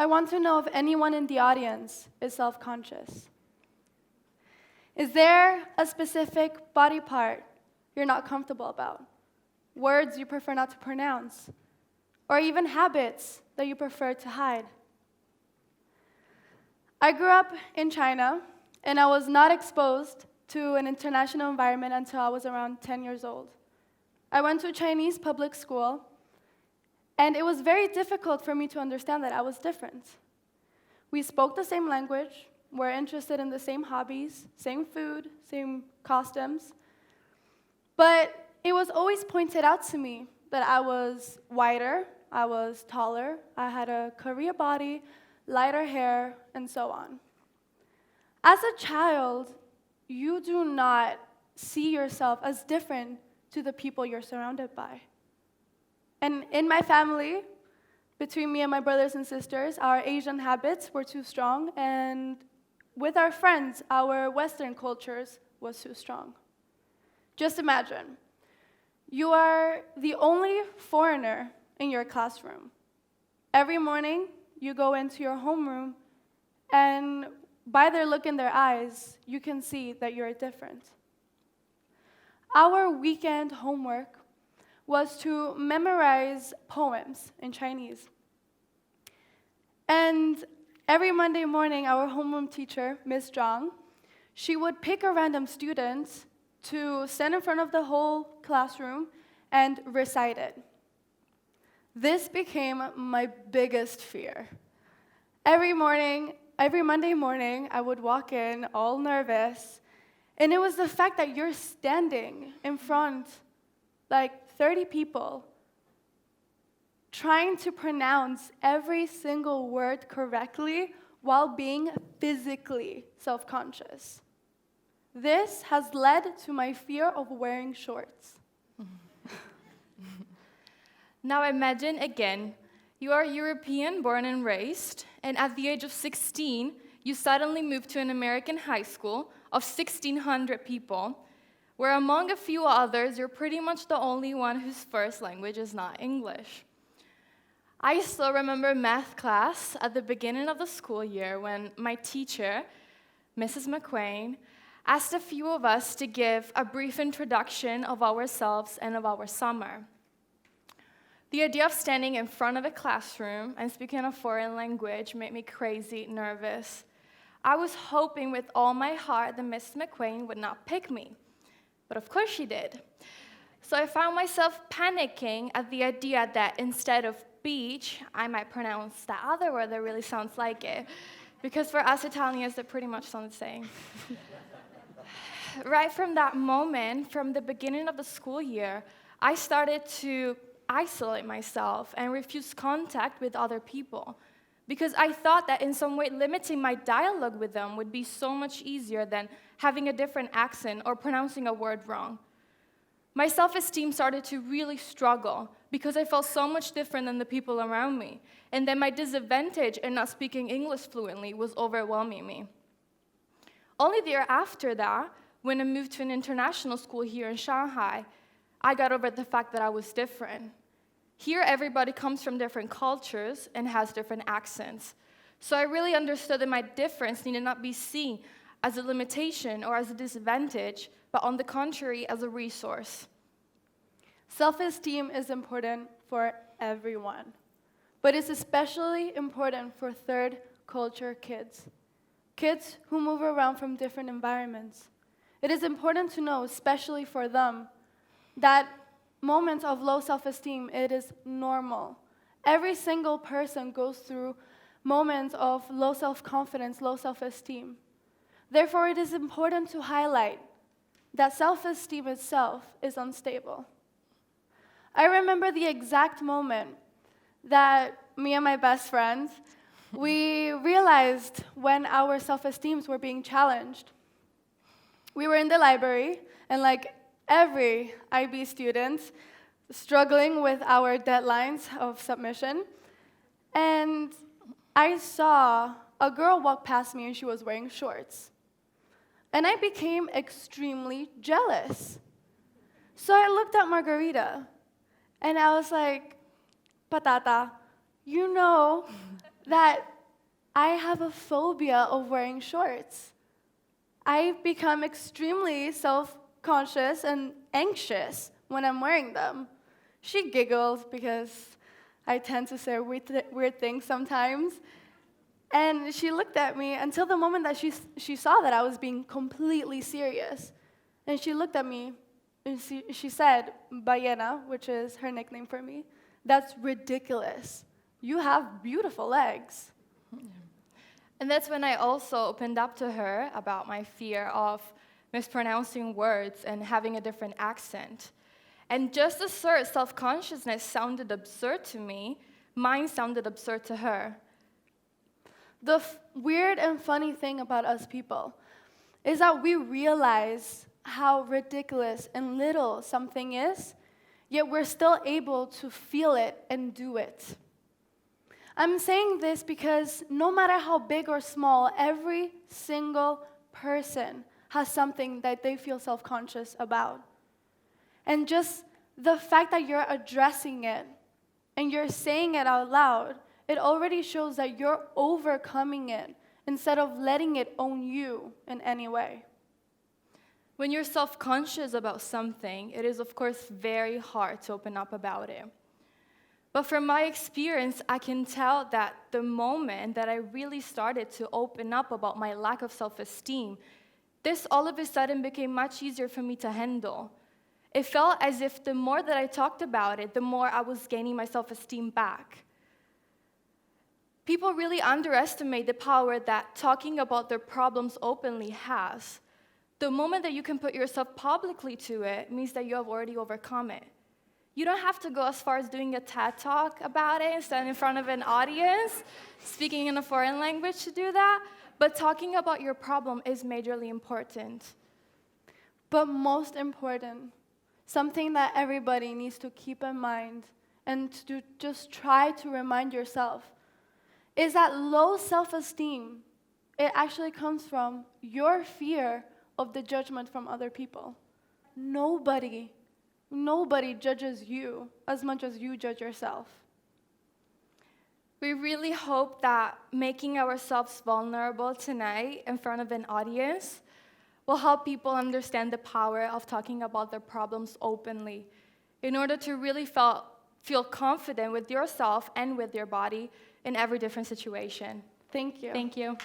I want to know if anyone in the audience is self-conscious. Is there a specific body part you're not comfortable about? Words you prefer not to pronounce? Or even habits that you prefer to hide? I grew up in China, and I was not exposed to an international environment until I was around 10 years old. I went to a Chinese public school, and it was very difficult for me to understand that I was different. We spoke the same language, were interested in the same hobbies, same food, same costumes, but it was always pointed out to me that I was whiter, I was taller, I had a Korea body, lighter hair, and so on. As a child, you do not see yourself as different to the people you're surrounded by. And in my family, between me and my brothers and sisters, our Asian habits were too strong, and with our friends, our Western cultures was too strong. Just imagine, you are the only foreigner in your classroom. Every morning, you go into your homeroom, and by their look in their eyes, you can see that you're different. Our weekend homework was to memorize poems in Chinese. And every Monday morning, our homeroom teacher, Miss Zhang, she would pick a random student to stand in front of the whole classroom and recite it. This became my biggest fear. Every Monday morning, I would walk in all nervous, and it was the fact that you're standing in front, like 30 people, trying to pronounce every single word correctly while being physically self-conscious. This has led to my fear of wearing shorts. Now imagine again, you are European born and raised, and at the age of 16, you suddenly move to an American high school of 1,600 people, where among a few others, you're pretty much the only one whose first language is not English. I still remember math class at the beginning of the school year when my teacher, Mrs. McQuain, asked a few of us to give a brief introduction of ourselves and of our summer. The idea of standing in front of a classroom and speaking a foreign language made me crazy nervous. I was hoping with all my heart that Mrs. McQuain would not pick me, but of course she did. So I found myself panicking at the idea that instead of beach, I might pronounce that other word that really sounds like it, because for us Italians, they pretty much sound the same. Right from that moment, from the beginning of the school year, I started to isolate myself and refuse contact with other people because I thought that in some way limiting my dialogue with them would be so much easier than having a different accent or pronouncing a word wrong. My self-esteem started to really struggle because I felt so much different than the people around me, and then my disadvantage in not speaking English fluently was overwhelming me. Only the year after that, when I moved to an international school here in Shanghai, I got over the fact that I was different. Here, everybody comes from different cultures and has different accents. So I really understood that my difference needed not be seen as a limitation or as a disadvantage, but on the contrary, as a resource. Self-esteem is important for everyone, but it's especially important for third culture kids, kids who move around from different environments. It is important to know, especially for them, that moments of low self-esteem, it is normal. Every single person goes through moments of low self-confidence, low self-esteem. Therefore, it is important to highlight that self-esteem itself is unstable. I remember the exact moment that me and my best friend, we realized when our self-esteems were being challenged. We were in the library, and like every IB student, struggling with our deadlines of submission, and I saw a girl walk past me and she was wearing shorts. And I became extremely jealous. So I looked at Margherita, and I was like, Patata, you know that I have a phobia of wearing shorts. I've become extremely self-conscious and anxious when I'm wearing them. She giggled because I tend to say weird things sometimes. And she looked at me until the moment that she saw that I was being completely serious. And she looked at me and she said, Ballena, which is her nickname for me, "That's ridiculous. You have beautiful legs." And that's when I also opened up to her about my fear of mispronouncing words and having a different accent. And just as her self-consciousness sounded absurd to me, mine sounded absurd to her. The weird and funny thing about us people is that we realize how ridiculous and little something is, yet we're still able to feel it and do it. I'm saying this because no matter how big or small, every single person has something that they feel self-conscious about. And just the fact that you're addressing it and you're saying it out loud, it already shows that you're overcoming it instead of letting it own you in any way. When you're self-conscious about something, it is, of course, very hard to open up about it. But from my experience, I can tell that the moment that I really started to open up about my lack of self-esteem, this all of a sudden became much easier for me to handle. It felt as if the more that I talked about it, the more I was gaining my self-esteem back. People really underestimate the power that talking about their problems openly has. The moment that you can put yourself publicly to it means that you have already overcome it. You don't have to go as far as doing a TED Talk about it and stand in front of an audience, speaking in a foreign language to do that, but talking about your problem is majorly important. But most important, something that everybody needs to keep in mind and to just try to remind yourself is that low self-esteem, it actually comes from your fear of the judgment from other people. Nobody judges you as much as you judge yourself. We really hope that making ourselves vulnerable tonight in front of an audience will help people understand the power of talking about their problems openly in order to really feel confident with yourself and with your body in every different situation. Thank you. Thank you.